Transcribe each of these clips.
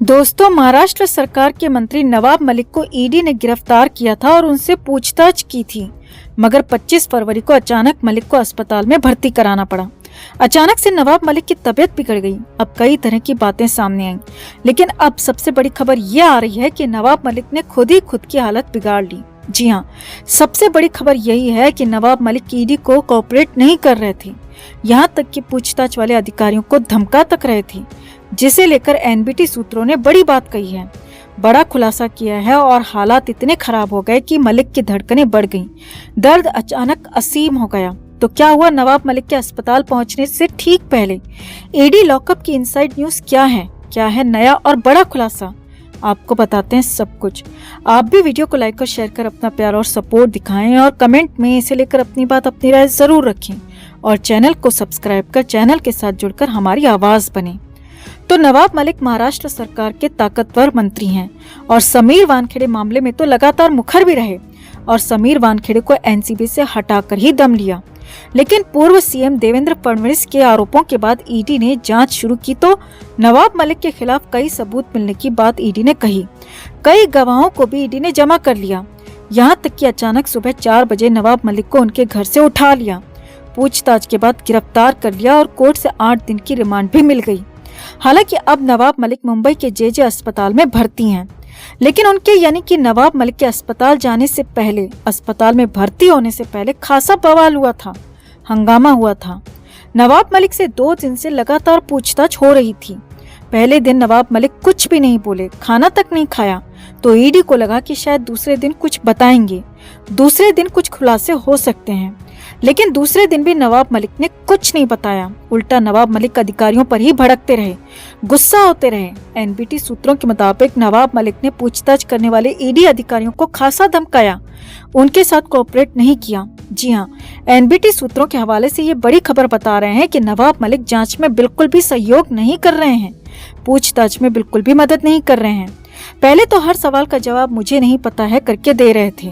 दोस्तों, महाराष्ट्र सरकार के मंत्री नवाब मलिक को ईडी ने गिरफ्तार किया था और उनसे पूछताछ की थी, मगर 25 फरवरी को अचानक मलिक को अस्पताल में भर्ती कराना पड़ा। अचानक से नवाब मलिक की तबीयत बिगड़ गई। अब कई तरह की बातें सामने आईं, लेकिन अब सबसे बड़ी खबर ये आ रही है कि नवाब मलिक ने खुद की हालत बिगाड़ ली। जी हाँ, सबसे बड़ी खबर यही है कि नवाब मलिक ईडी को कोऑपरेट नहीं कर रहे थे, यहाँ तक कि पूछताछ वाले अधिकारियों को धमका तक रहे थे, जिसे लेकर एनबीटी सूत्रों ने बड़ी बात कही है, बड़ा खुलासा किया है और हालात इतने खराब हो गए कि मलिक की धड़कनें बढ़ गईं। दर्द अचानक असीम हो गया। तो क्या हुआ नवाब मलिक के अस्पताल पहुंचने से ठीक पहले? ईडी लॉकअप की इनसाइड न्यूज क्या है नया और बड़ा खुलासा? आपको बताते हैं सब कुछ। आप भी वीडियो को लाइक और शेयर कर अपना प्यार और सपोर्ट दिखाएं और कमेंट में इसे लेकर अपनी बात, अपनी राय जरूर रखें और चैनल को सब्सक्राइब कर चैनल के साथ जुड़कर हमारी आवाज बने। तो नवाब मलिक महाराष्ट्र सरकार के ताकतवर मंत्री हैं और समीर वानखेड़े मामले में तो लगातार मुखर भी रहे और समीर वानखेड़े को एनसीबी से हटाकर ही दम लिया। लेकिन पूर्व सीएम देवेंद्र फडणवीस के आरोपों के बाद ईडी ने जांच शुरू की तो नवाब मलिक के खिलाफ कई सबूत मिलने की बात ईडी ने कही। कई गवाहों को भी ईडी ने जमा कर लिया। यहाँ तक कि अचानक सुबह 4 बजे नवाब मलिक को उनके घर से उठा लिया, पूछताछ के बाद गिरफ्तार कर लिया और कोर्ट से 8 दिन की रिमांड भी मिल गई। हालांकि अब नवाब मलिक मुंबई के जेजे अस्पताल में भर्ती हैं, लेकिन उनके यानी कि नवाब मलिक के अस्पताल जाने से पहले, अस्पताल में भर्ती होने से पहले खासा बवाल हुआ था, हंगामा हुआ था। नवाब मलिक से 2 दिन से लगातार पूछताछ हो रही थी। पहले दिन नवाब मलिक कुछ भी नहीं बोले, खाना तक नहीं खाया, तो ईडी को लगा कि शायद दूसरे दिन कुछ बताएंगे, दूसरे दिन कुछ खुलासे हो सकते हैं। लेकिन दूसरे दिन भी नवाब मलिक ने कुछ नहीं बताया। उल्टा नवाब मलिक अधिकारियों पर ही भड़कते रहे, गुस्सा होते रहे। एनबीटी सूत्रों के मुताबिक नवाब मलिक ने पूछताछ करने वाले ईडी अधिकारियों को खासा धमकाया, उनके साथ कोऑपरेट नहीं किया। जी हाँ, एनबीटी सूत्रों के हवाले से ये बड़ी खबर बता रहे हैं कि नवाब मलिक जांच में बिल्कुल भी सहयोग नहीं कर रहे हैं, पूछताछ में बिल्कुल भी मदद नहीं कर रहे हैं। पहले तो हर सवाल का जवाब मुझे नहीं पता है करके दे रहे थे,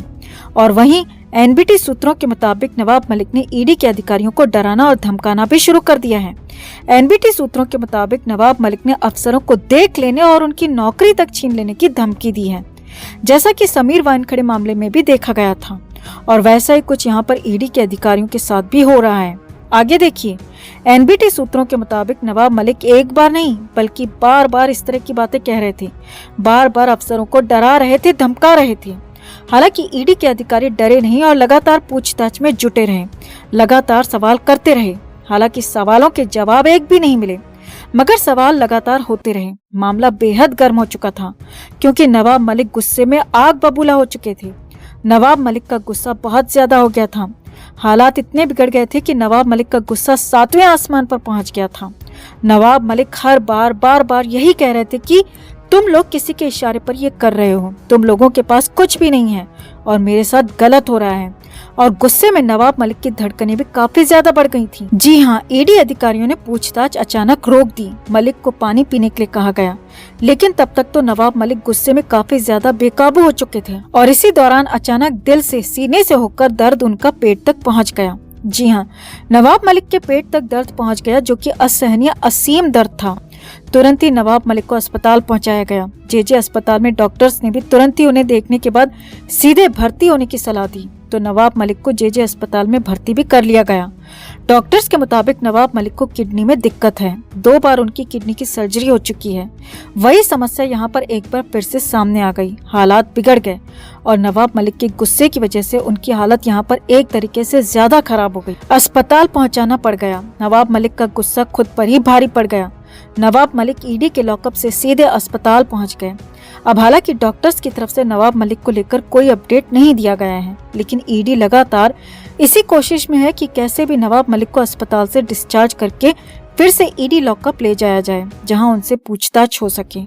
और वहीं एनबीटी सूत्रों के मुताबिक नवाब मलिक ने ईडी के अधिकारियों को डराना और धमकाना भी शुरू कर दिया है। एनबीटी सूत्रों के मुताबिक नवाब मलिक ने अफसरों को देख लेने और उनकी नौकरी तक छीन लेने की धमकी दी है, जैसा कि समीर वानखेड़े मामले में भी देखा गया था, और वैसा ही कुछ यहाँ पर ईडी के अधिकारियों के साथ भी हो रहा है। आगे देखिए, एनबीटी सूत्रों के मुताबिक नवाब मलिक एक बार नहीं बल्कि बार बार इस तरह की बातें कह रहे थे, बार बार अफसरों को डरा रहे थे, धमका रहे थे। हालांकि ईडी के अधिकारी डरे नहीं और लगातार पूछताछ में जुटे रहे, लगातार सवाल करते रहे। हालांकि सवालों के जवाब एक भी नहीं मिले, मगर सवाल लगातार होते रहे। मामला बेहद गर्म हो चुका था, क्योंकि नवाब मलिक गुस्से में आग बबूला हो चुके थे। नवाब मलिक का गुस्सा बहुत ज्यादा हो गया था। हालात इतने बिगड़ गए थे कि नवाब मलिक का गुस्सा 7वें आसमान पर पहुंच गया था। नवाब मलिक हर बार बार यही कह रहे थे कि तुम लोग किसी के इशारे पर ये कर रहे हो, तुम लोगों के पास कुछ भी नहीं है और मेरे साथ गलत हो रहा है। और गुस्से में नवाब मलिक की धड़कनें भी काफी ज्यादा बढ़ गई थी। जी हाँ, ईडी अधिकारियों ने पूछताछ अचानक रोक दी। मलिक को पानी पीने के लिए कहा गया, लेकिन तब तक तो नवाब मलिक गुस्से में काफी ज्यादा बेकाबू हो चुके थे और इसी दौरान अचानक दिल से, सीने से होकर दर्द उनका पेट तक पहुँच गया। जी हाँ, नवाब मलिक के पेट तक दर्द पहुँच गया, जो कि असहनीय असीम दर्द था। तुरंत ही नवाब मलिक को अस्पताल पहुंचाया गया। जेजे अस्पताल में डॉक्टर्स ने भी तुरंत ही उन्हें देखने के बाद सीधे भर्ती होने की सलाह दी, तो नवाब मलिक को जेजे अस्पताल में भर्ती भी कर लिया गया। डॉक्टर्स के मुताबिक नवाब मलिक को किडनी में दिक्कत है, 2 बार उनकी किडनी की सर्जरी हो चुकी है। वही समस्या यहाँ पर एक बार फिर से सामने आ गई। हालात बिगड़ गए और नवाब मलिक के गुस्से की वजह से उनकी हालत यहाँ पर एक तरीके से ज्यादा खराब हो गई। अस्पताल पहुँचाना पड़ गया। नवाब मलिक का गुस्सा खुद पर ही भारी पड़ गया। नवाब मलिक ईडी के लॉकअप से सीधे अस्पताल पहुंच गए। अब हालांकि डॉक्टर्स की तरफ से नवाब मलिक को लेकर कोई अपडेट नहीं दिया गया है, लेकिन ईडी लगातार इसी कोशिश में है कि कैसे भी नवाब मलिक को अस्पताल से डिस्चार्ज करके फिर से ईडी लॉकअप ले जाया जाए, जहां उनसे पूछताछ हो सके।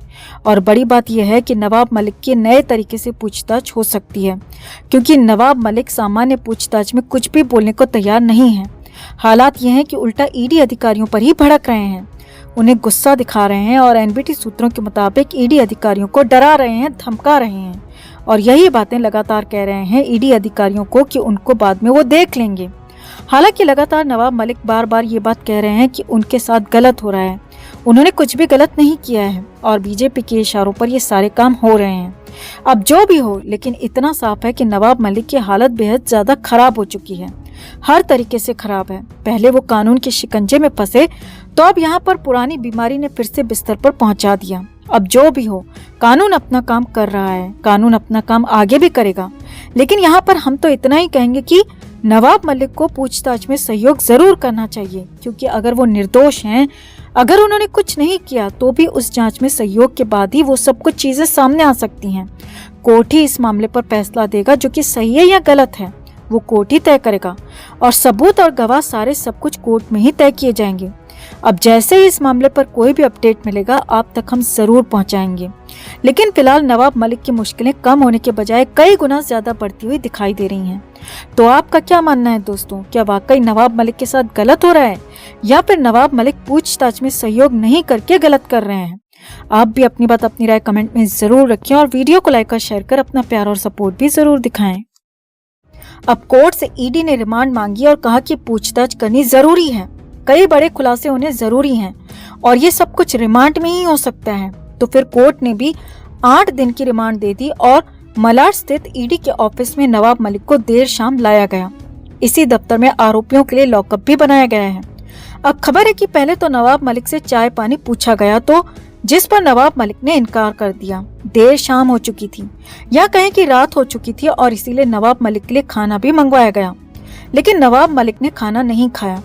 और बड़ी बात यह है कि नवाब मलिक की नए तरीके से पूछताछ हो सकती है, क्योंकि नवाब मलिक सामान्य पूछताछ में कुछ भी बोलने को तैयार नहीं है। हालात ये हैं कि उल्टा ईडी अधिकारियों पर ही भड़क रहे हैं, उन्हें गुस्सा दिखा रहे हैं और एनबीटी सूत्रों के मुताबिक ईडी अधिकारियों को डरा रहे हैं, धमका रहे हैं और यही बातें लगातार कह रहे हैं ईडी अधिकारियों को कि उनको बाद में वो देख लेंगे। हालांकि लगातार नवाब मलिक बार बार ये बात कह रहे हैं कि उनके साथ गलत हो रहा है, उन्होंने कुछ भी गलत नहीं किया है और बीजेपी के इशारों पर ये सारे काम हो रहे हैं। अब जो भी हो, लेकिन इतना साफ है कि नवाब मलिक की हालत बेहद ज्यादा खराब हो चुकी है, हर तरीके से खराब है। पहले वो कानून के शिकंजे में फंसे तो अब यहाँ पर पुरानी बीमारी ने फिर से बिस्तर पर पहुंचा दिया। अब जो भी हो, कानून अपना काम कर रहा है, कानून अपना काम आगे भी करेगा। लेकिन यहाँ पर हम तो इतना ही कहेंगे कि नवाब मलिक को पूछताछ में सहयोग जरूर करना चाहिए, क्योंकि अगर वो निर्दोष हैं, अगर उन्होंने कुछ नहीं किया तो भी उस जांच में सहयोग के बाद ही वो सब कुछ चीजें सामने आ सकती हैं। कोर्ट ही इस मामले पर फैसला देगा, जो कि सही है या गलत है वो कोर्ट ही तय करेगा और सबूत और गवाह सारे सब कुछ कोर्ट में ही तय किए जाएंगे। अब जैसे ही इस मामले पर कोई भी अपडेट मिलेगा आप तक हम जरूर पहुंचाएंगे। लेकिन फिलहाल नवाब मलिक की मुश्किलें कम होने के बजाय कई गुना ज्यादा बढ़ती हुई दिखाई दे रही हैं। तो आपका क्या मानना है दोस्तों? क्या वाकई नवाब मलिक के साथ गलत हो रहा है या फिर नवाब मलिक पूछताछ में सहयोग नहीं करके गलत कर रहे हैं? आप भी अपनी बात, अपनी राय कमेंट में जरूर रखें और वीडियो को लाइक और शेयर कर अपना प्यार और सपोर्ट भी जरूर दिखाएं। अब कोर्ट से ईडी ने रिमांड मांगी और कहा कि पूछताछ करनी जरूरी है, कई बड़े खुलासे होने जरूरी हैं और ये सब कुछ रिमांड में ही हो सकता है। तो फिर कोर्ट ने भी 8 दिन की रिमांड दे दी और मलाड स्थित ईडी के ऑफिस में नवाब मलिक को देर शाम लाया गया। इसी दफ्तर में आरोपियों के लिए लॉकअप भी बनाया गया है। अब खबर है कि पहले तो नवाब मलिक से चाय पानी पूछा गया, तो जिस पर नवाब मलिक ने इनकार कर दिया। देर शाम हो चुकी थी या कहें कि रात हो चुकी थी और इसीलिए नवाब मलिक के लिए खाना भी मंगवाया गया, लेकिन नवाब मलिक ने खाना नहीं खाया।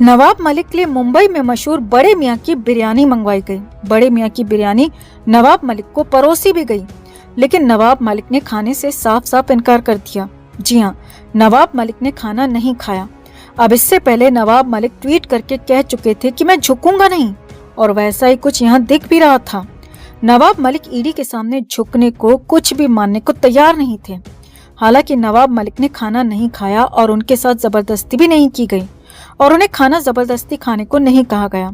नवाब मलिक के लिए मुंबई में मशहूर बड़े मियाँ की बिरयानी मंगवाई गई। बड़े मियाँ की बिरयानी नवाब मलिक को परोसी भी गई, लेकिन नवाब मलिक ने खाने से साफ साफ इनकार कर दिया। जी हाँ, नवाब मलिक ने खाना नहीं खाया। अब इससे पहले नवाब मलिक ट्वीट करके कह चुके थे कि मैं झुकूंगा नहीं, और वैसा ही कुछ यहाँ दिख भी रहा था। नवाब मलिक ईडी के सामने झुकने को, कुछ भी मानने को तैयार नहीं थे। हालांकि नवाब मलिक ने खाना नहीं खाया और उनके साथ जबरदस्ती भी नहीं की गई और उन्हें खाना जबरदस्ती खाने को नहीं कहा गया।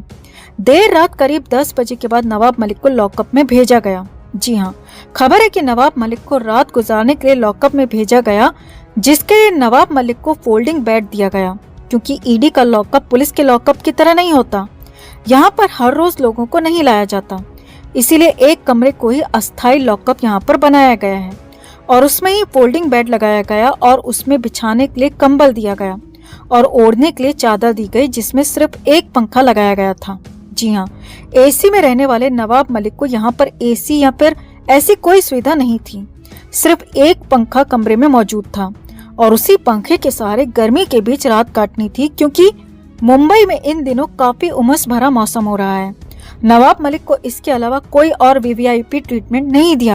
देर रात करीब 10 बजे के बाद नवाब मलिक को लॉकअप में भेजा गया। जी हाँ, खबर है कि नवाब मलिक को रात गुजारने के लिए लॉकअप में भेजा गया, जिसके लिए नवाब मलिक को फोल्डिंग बेड दिया गया, क्योंकि ईडी का लॉकअप पुलिस के लॉकअप की तरह नहीं होता। यहाँ पर हर रोज लोगों को नहीं लाया जाता, इसीलिए एक कमरे को ही अस्थायी लॉकअप यहाँ पर बनाया गया है और उसमें ही फोल्डिंग बेड लगाया गया और उसमें बिछाने के लिए कंबल दिया गया और ओढ़ने के लिए चादर दी गई, जिसमें सिर्फ एक पंखा लगाया गया था। जी हाँ, एसी में रहने वाले नवाब मलिक को यहाँ पर एसी या फिर ऐसी कोई सुविधा नहीं थी। सिर्फ एक पंखा कमरे में मौजूद था और उसी पंखे के सहारे गर्मी के बीच रात काटनी थी, क्योंकि मुंबई में इन दिनों काफी उमस भरा मौसम हो रहा है। नवाब मलिक को इसके अलावा कोई और वीवीआईपी ट्रीटमेंट नहीं दिया